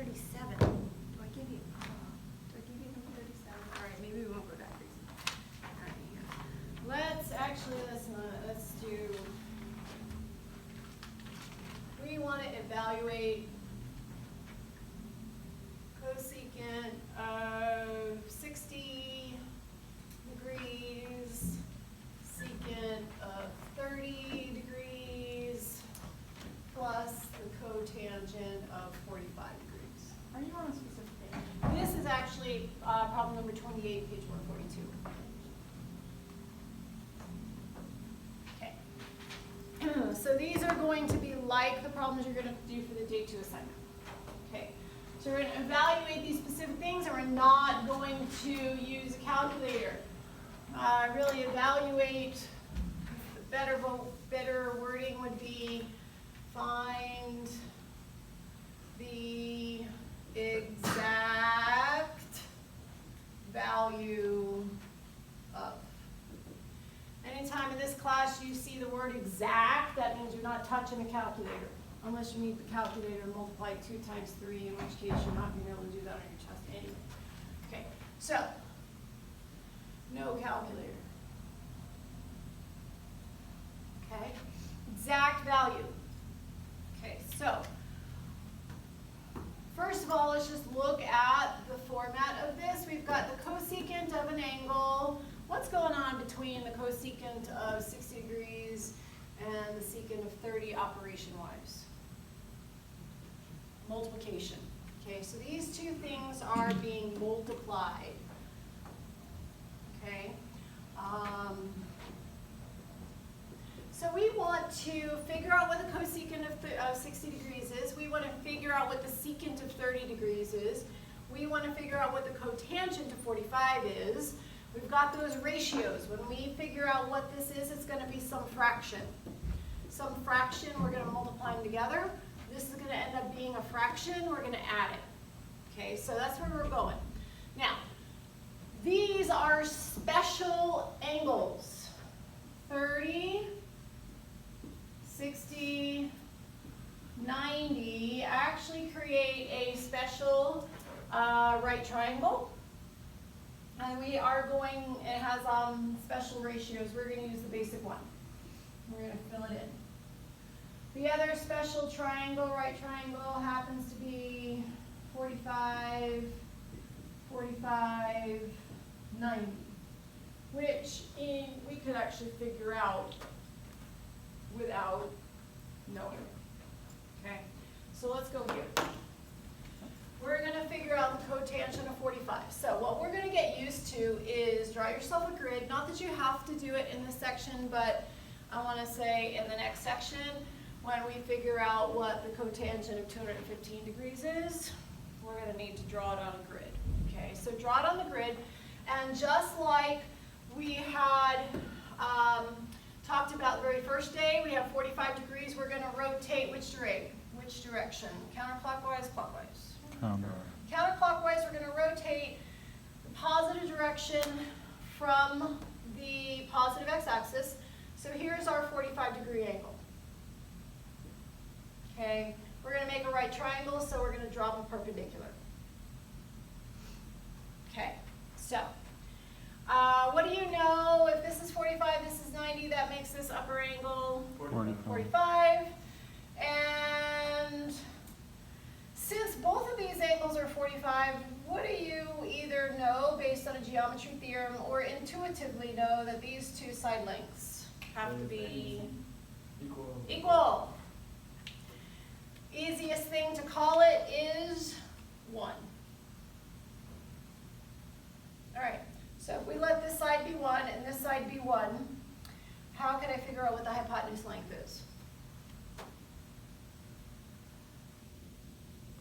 37. Do I give you number 37? All right, maybe we won't go that crazy. All right, let's do, we want to evaluate cosecant of 60 degrees, secant of 30 degrees, plus the cotangent of 45 degrees. Are you on a specific page? This is actually problem number 28, page 142. Okay. So these are going to be like the problems you're going to do for the day 2 assignment. Okay. So we're going to evaluate these specific things, and we're not going to use a calculator. Really evaluate, better wording would be find the exact value of. Anytime in this class you see the word exact, that means you're not touching the calculator. Unless you need the calculator and multiply 2 times 3, in which case you're not going to be able to do that on your test anyway. Okay, so no calculator. Okay, exact value. Okay, so first of all, let's just look at the format of this. We've got the cosecant of an angle. What's going on between the cosecant of 60 degrees and the secant of 30 operation-wise? Multiplication. Okay, so these two things are being multiplied. Okay. So we want to figure out what the cosecant of 60 degrees is. We want to figure out what the secant of 30 degrees is. We want to figure out what the cotangent of 45 is. We've got those ratios. When we figure out what this is, it's going to be some fraction. Some fraction, we're going to multiply them together. This is going to end up being a fraction. We're going to add it. Okay, so that's where we're going. Now, these are special angles. 30, 60, 90 actually create a special right triangle. And we are going, it has special ratios. We're going to use the basic one. We're going to fill it in. The other special triangle, right triangle, happens to be 45, 45, 90, which we could actually figure out without knowing. Okay, so let's go here. We're going to figure out the cotangent of 45. So what we're going to get used to is draw yourself a grid. Not that you have to do it in this section, but I want to say in the next section, when we figure out what the cotangent of 215 degrees is, we're going to need to draw it on a grid. Okay, so draw it on the grid. And just like we had talked about the very first day, we have 45 degrees. We're going to rotate which direction? Counterclockwise, clockwise? Counterclockwise, we're going to rotate the positive direction from the positive x-axis. So here's our 45-degree angle. Okay, we're going to make a right triangle, so we're going to draw them perpendicular. Okay, so what do you know? If this is 45, this is 90, that makes this upper angle 45. And since both of these angles are 45, what do you either know based on a geometry theorem or intuitively know that these two side lengths have to be equal? Easiest thing to call it is 1. All right, so if we let this side be 1 and this side be 1, how can I figure out what the hypotenuse length is?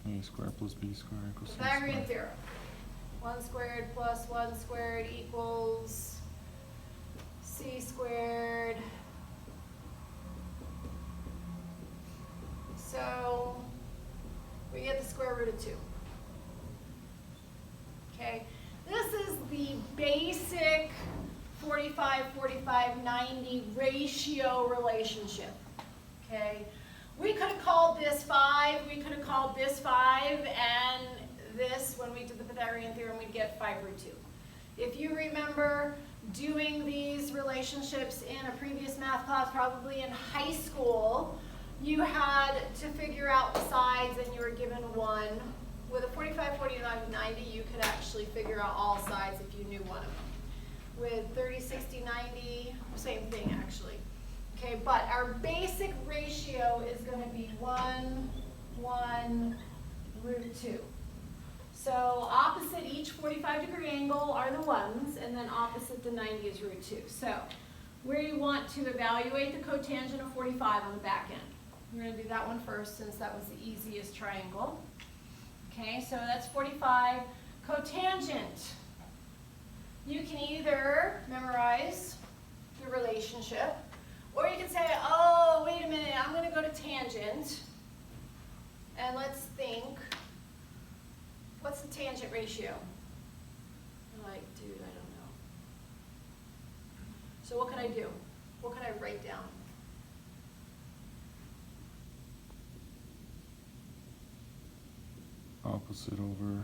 A squared plus b squared equals c Pythagorean squared. theorem. 1 squared plus 1 squared equals c squared. So we get the square root of 2. Okay, this is the basic 45, 45, 90 ratio relationship. Okay, We could have called this 5, we could have called this 5, and this, when we did the Pythagorean theorem, we'd get 5 root 2. If you remember doing these relationships in a previous math class, probably in high school, you had to figure out the sides and you were given 1. With a 45, 49, 90, you could actually figure out all sides if you knew one of them. With 30, 60, 90, same thing actually. Okay, but our basic ratio is going to be 1, 1, root 2. So opposite each 45-degree angle are the 1s, and then opposite the 90 is root 2. So we want to evaluate the cotangent of 45 on the back end. We're going to do that one first since that was the easiest triangle. Okay, so that's 45. Cotangent. You can either memorize the relationship, or you can say, oh, wait a minute, I'm going to go to tangent. And let's think, what's the tangent ratio? I'm like, dude, I don't know. So what can I do? What can I write down? Opposite over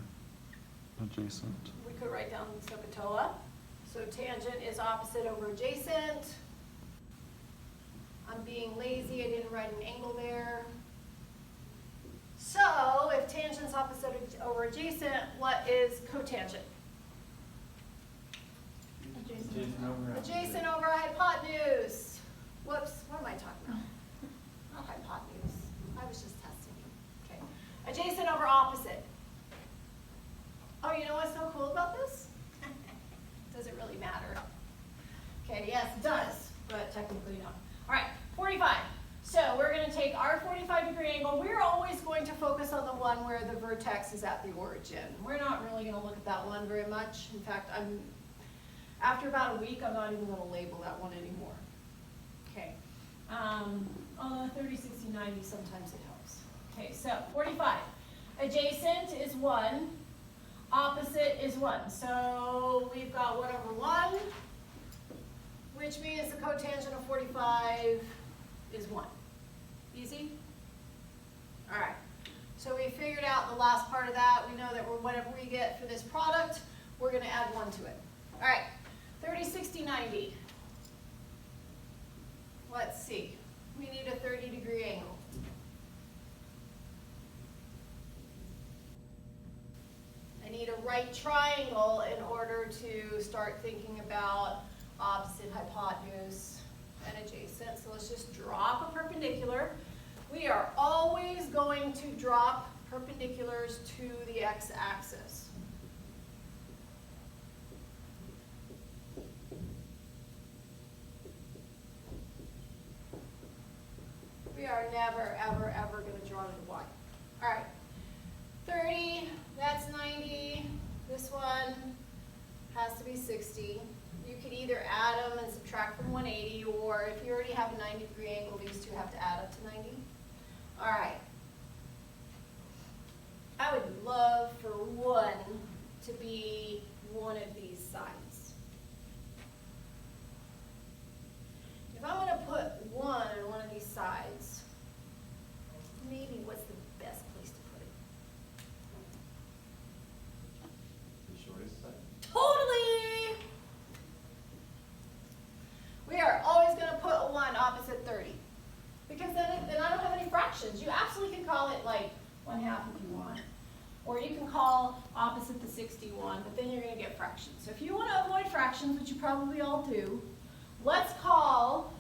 adjacent. We could write down SOHCAHTOA. So tangent is opposite over adjacent. I'm being lazy, I didn't write an angle there. So if tangent's opposite over adjacent, what is cotangent? Adjacent over hypotenuse. Whoops, what am I talking about? Not hypotenuse. I was just testing you. Okay. Adjacent over opposite. Oh, you know what's so cool about this? Does it really matter? Okay, yes, it does, but technically no. All right, 45. So we're going to take our 45-degree angle. We're always going to focus on the one where the vertex is at the origin. We're not really going to look at that one very much. In fact, after about a week, I'm not even going to label that one anymore. Okay. 30, 60, 90, sometimes it helps. Okay, so 45. Adjacent is 1. Opposite is 1. So we've got 1 over 1, which means the cotangent of 45 is 1. Easy? All right. So we figured out the last part of that. We know that whatever we get for this product, we're going to add 1 to it. All right. 30, 60, 90. Let's see. We need a 30-degree angle. I need a right triangle in order to start thinking about opposite, hypotenuse, and adjacent. So let's just drop a perpendicular. We are always going to drop perpendiculars to the x-axis. We are never, ever, ever going to draw to the y. All right. 30, that's 90. This one has to be 60. You could either add them and subtract from 180, or if you already have a 90-degree angle, these two have to add up to 90. All right. I would love for 1 to be one of these sides. If I'm going to put 1 on one of these sides, maybe what's the best place to put it? The shortest side. Totally! We are always going to put a 1 opposite 30. Because then I don't have any fractions. You absolutely can call it like 1/2 if you want. Or you can call opposite the 61, but then you're going to get fractions. So if you want to avoid fractions, which you probably all do, let's call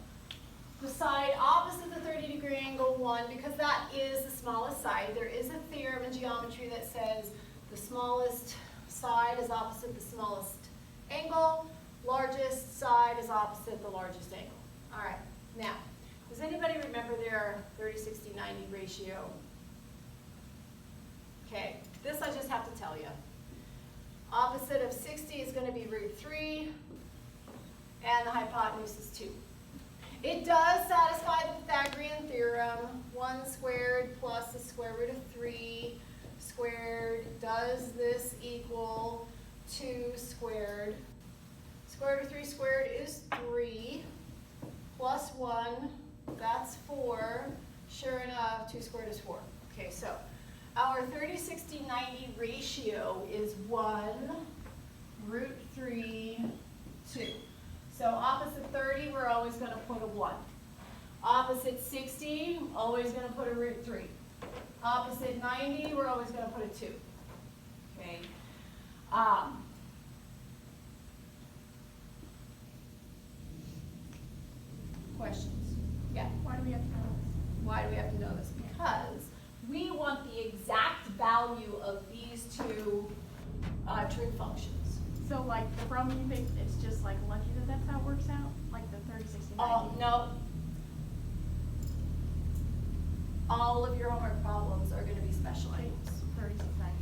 the side opposite the 30-degree angle 1, because that is the smallest side. There is a theorem in geometry that says the smallest side is opposite the smallest angle, largest side is opposite the largest angle. All right, now, does anybody remember their 30, 60, 90 ratio? Okay, this I just have to tell you. Opposite of 60 is going to be root 3, and the hypotenuse is 2. It does satisfy the Pythagorean theorem. 1 squared plus the square root of 3 squared. Does this equal 2 squared? Square root of 3 squared is 3. Plus 1, that's 4. Sure enough, 2 squared is 4. Okay, so our 30, 60, 90 ratio is 1 root 3, 2. So opposite 30, we're always going to put a 1. Opposite 60, always going to put a root 3. Opposite 90, we're always going to put a 2. Okay. Questions? Yeah. Why do we have to know this? Why do we have to know this? Because we want the exact value of these two trig functions. So like from you think it's just like lucky that that's how it works out? Like the 30, 60, 90? No. All of your homework problems are going to be special angles. 30, 60, 90.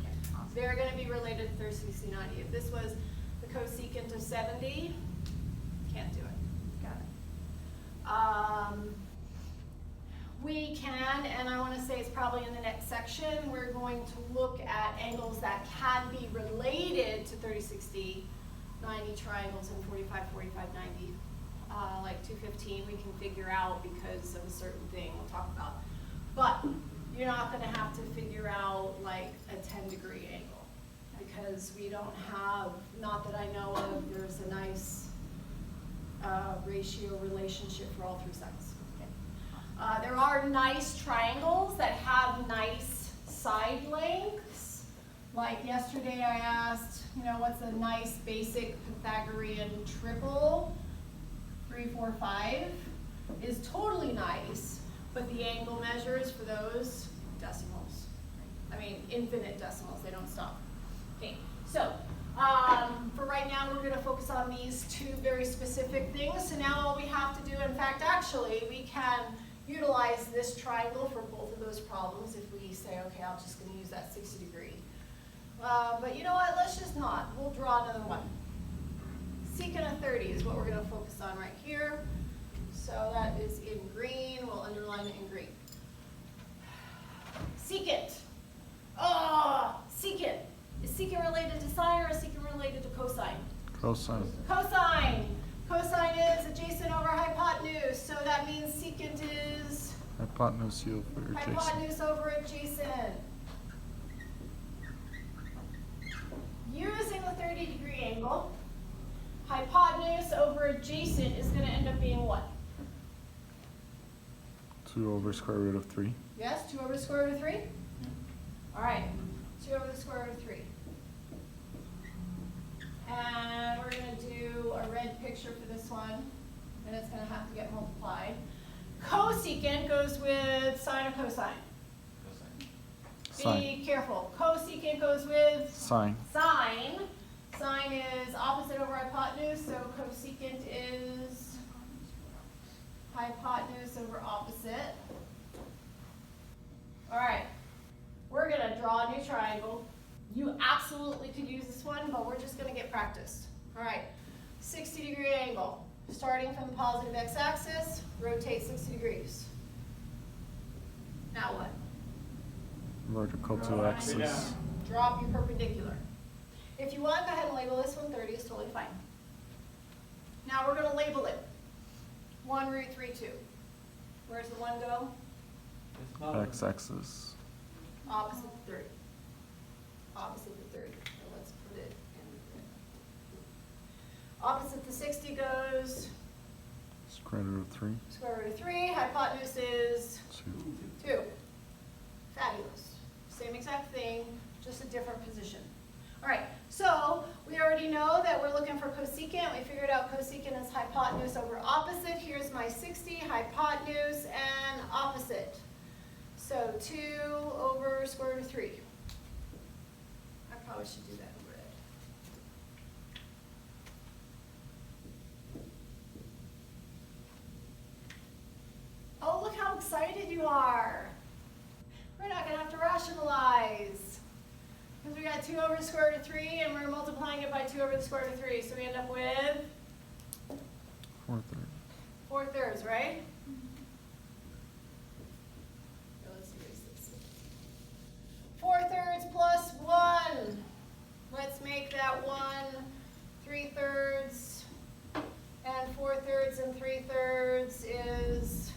Okay, awesome. They're going to be related to 30, 60, 90. If this was the cosecant of 70, can't do it. Got it. We can, and I want to say it's probably in the next section, we're going to look at angles that can be related to 30, 60, 90 triangles and 45, 45, 90. Like 215 we can figure out because of a certain thing we'll talk about. But you're not going to have to figure out like a 10-degree angle because we don't have, not that I know of, there's a nice ratio relationship for all 3 sides. There are nice triangles that have nice side lengths. Like yesterday I asked, what's a nice basic Pythagorean triple? 3, 4, 5 is totally nice, but the angle measures for those decimals. I mean, infinite decimals, they don't stop. Okay, so for right now we're going to focus on these 2 very specific things. So now all we have to do, in fact, actually, we can utilize this triangle for both of those problems if we say, okay, I'm just going to use that 60 degree. But you know what, let's just not. We'll draw another one. Secant of 30 is what we're going to focus on right here. So that is in green. We'll underline it in green. Secant. Oh, secant. Is secant related to sine or is secant related to cosine? Cosine. Cosine. Cosine is adjacent over hypotenuse. So that means secant is Hypotenuse over adjacent. hypotenuse over adjacent. Using the 30-degree angle, hypotenuse over adjacent is going to end up being what? 2 over square root of 3. Yes, 2 over the square root of 3? All right, 2 over the square root of 3. And we're going to do a red picture for this one, and it's going to have to get multiplied. Cosecant goes with sine or cosine? Sine. Be careful. Cosecant goes with Sine. sine. Sine is opposite over hypotenuse, so cosecant is hypotenuse over opposite. All right, we're going to draw a new triangle. You absolutely could use this one, but we're just going to get practiced. All right, 60-degree angle. Starting from the positive x-axis, rotate 60 degrees. Now what? Vertical to Right. axis. Drop your perpendicular. If you want, go ahead and label this one 30. It's totally fine. Now we're going to label it 1 root 3, 2. Where's the 1 go? It's not. X-axis. Opposite the 30. Opposite the 30. So let's put it in. Opposite the 60 goes Square root of 3. square root of 3. Hypotenuse is 2. 2. Fabulous. Same exact thing, just a different position. All right, so we already know that we're looking for cosecant. We figured out cosecant is hypotenuse over opposite. Here's my 60, hypotenuse and opposite. So 2 over square root of 3. I probably should do that in red. Oh, look how excited you are. We're not going to have to rationalize. Because we got 2 over the square root of 3, and we're multiplying it by 2 over the square root of 3. So we end up with 4/3. 4/3, right? So let's erase this. 4/3 plus 1. Let's make that 1 3/3. And 4/3 and 3/3 is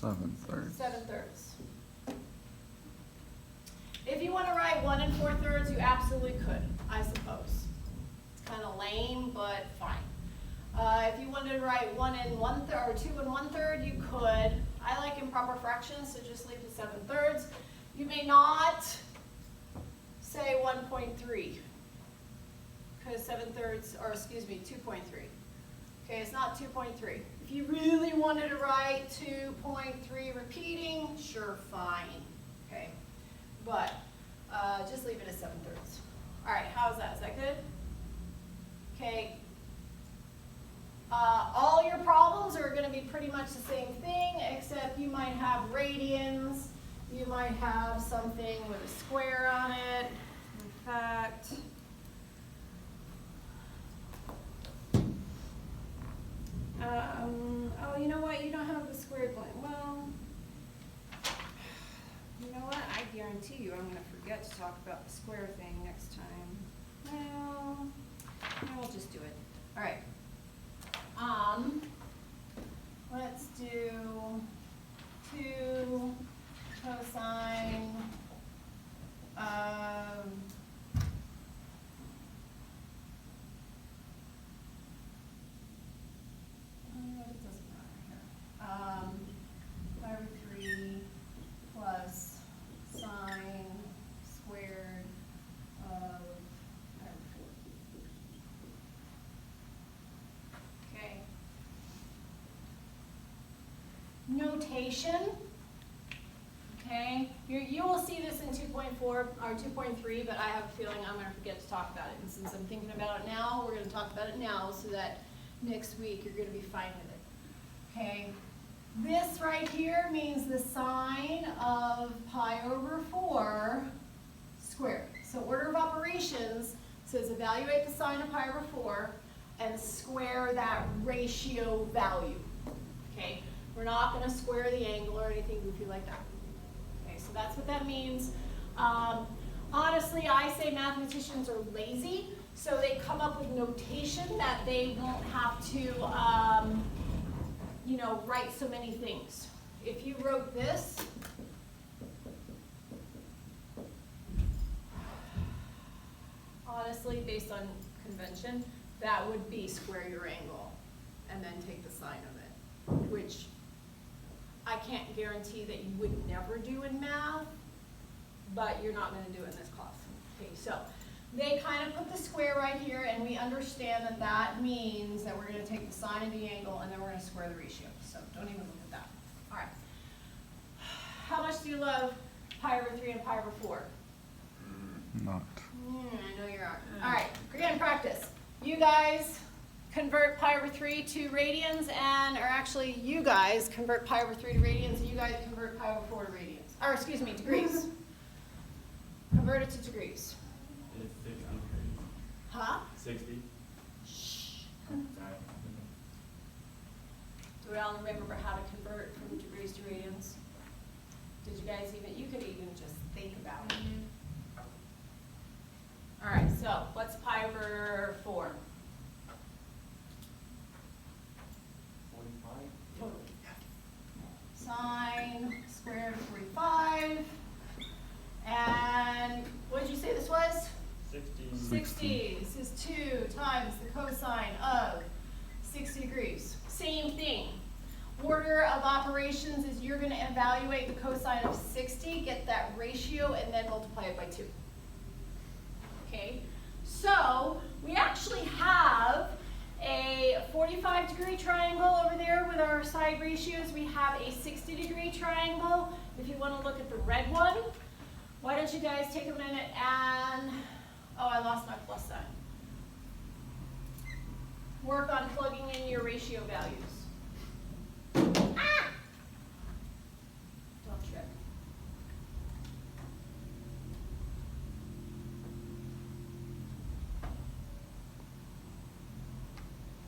7/3. 7/3. If you want to write 1 4/3, you absolutely could, I suppose. It's kind of lame, but fine. If you wanted to write 1 1/3 or 2 1/3, you could. I like improper fractions, so just leave the 7/3. You may not say 1.3 because 7/3, or excuse me, 2.3. Okay, it's not 2.3. If you really wanted to write 2.3 repeating, sure, fine. Okay, but just leave it as 7/3. All right, how's that? Is that good? Okay. All your problems are going to be pretty much the same thing, except you might have radians. You might have something with a square on it. In fact, oh, you know what? You don't have the squared one. Well, you know what? I guarantee you I'm going to forget to talk about the square thing next time. Well, we'll just do it. All right. Let's do 2 cosine of it doesn't matter here. Pi over 3 plus sine squared of pi over 4. Okay. Notation. Okay, you will see this in 2.4 or 2.3, but I have a feeling I'm going to forget to talk about it. And since I'm thinking about it now, we're going to talk about it now so that next week you're going to be fine with it. Okay, this right here means the sine of pi over 4 squared. So order of operations says evaluate the sine of pi over 4 and square that ratio value. Okay, we're not going to square the angle or anything goofy like that. So that's what that means. Honestly, I say mathematicians are lazy, so they come up with notation that they won't have to, you know, write so many things. If you wrote this, honestly, based on convention, that would be square your angle and then take the sine of it, which I can't guarantee that you would never do in math, but you're not going to do it in this class. Okay, so they kind of put the square right here, and we understand that that means that we're going to take the sine of the angle, and then we're going to square the ratio. So don't even look at that. All right. How much do you love pi over 3 and pi over 4? Not. I know you are. All right, again, practice. You guys convert pi over 3 to radians, or actually you guys convert pi over 3 to radians, and you guys convert pi over 4 to radians. Or excuse me, degrees. Convert it to degrees. It's 60 degrees. Huh? 60. Shh. Sorry. Do we all remember how to convert from degrees to radians? Did you guys even, you could even just think about it. All right, so what's pi over 4? 45. Totally. Sine squared of 45. And what did you say this was? 60. 60. This is 2 times the cosine of 60 degrees. Same thing. Order of operations is you're going to evaluate the cosine of 60, get that ratio, and then multiply it by 2. Okay, so we actually have a 45-degree triangle over there with our side ratios. We have a 60-degree triangle. If you want to look at the red one, why don't you guys take a minute and, oh, I lost my plus sign. Work on plugging in your ratio values.